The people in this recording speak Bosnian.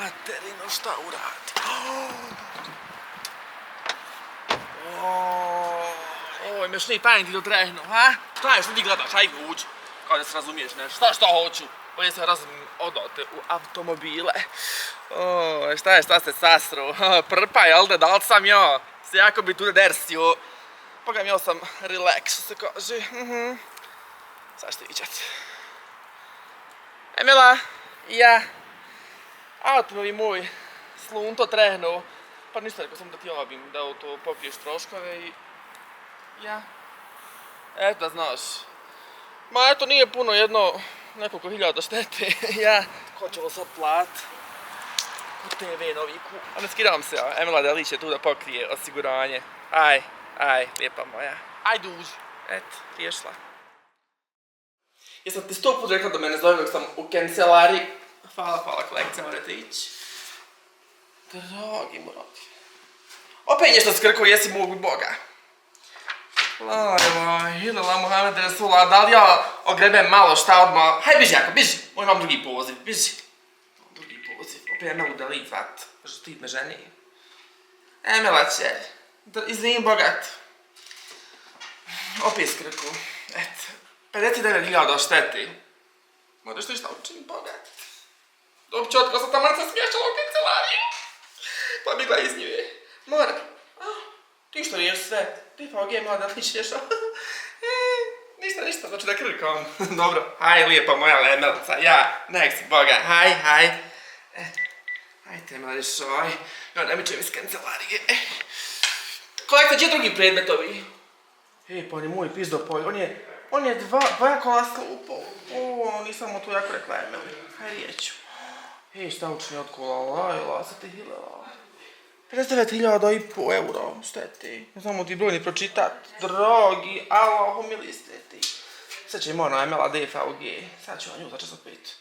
materinu, šta uradi? Ovo imaš ni pamet do trehnu, ha? Šta je što ti gledaš, aj uđi. Kao da se razumiješ nešto, šta hoću? Ovdje se razumim, odote u automobile. Šta se sasru? Prpa, jel da, da li sam ja? Se jako bi tu da dersio. Pogledam, jel sam relax, što se kaže. Sad ćete viđat. Emila, ja. Automobil moj, slunto trehnuo. Pa ništa, rekao sam da ti javim, da to popiješ troškove i... Ja. Eto da znaš. Ma eto, nije puno, nekoliko hiljada štete, ja. Ko će ovo sad plat? U TV noviku. A ne skidam se, a Emila Delić je tu da pokrije osiguranje. Aj, lijepa moja. Ajde uđi. Eto, riješila. Jesam ti 100 put rekla da me ne zove dok sam u kancelariji. Hvala kolekcija, morate ići. Dragi morati. Opet nešto skrko, jesi mogu Boga. Ilala Muhammed Resulullah, da li ja ogrebem malo šta odmah? Hajde biži jako, biži. Imam drugi poziv, biži. Drugi poziv, opet Emelu Delić vat. Što ti me ženi. Emela će. Izvini bogat. Opet skrku. Eto. 59.000 šteti. Možeš ti šta učiniti bogat. Dobit ću otkaz sa taman se smješala u kancelariju. Pa bi ga iznjuje. Mora. Ti što riješ sve? Ti pa ogije mlada lić rješao. Ništa, znači da krkam. Dobro, haj lijepa moja lemelca, ja, nek si Boga, haj. Hajte me rješao, ja ne mičem iz kancelarije. Kolekta, gdje drugi predmetovi? Pa on je moj pizdopoj, on je dva kola slupao. Nisam mu to jako rekla Emeli, haj rijeću. Šta učini od kola, lajla, sa ti hilela. 59.500 euro šteti. Ne znamo ti broj ni pročitat. Drogi, Allaho milisteti. Sad će mora Emela DFUG. Sad ću na nju za časopet.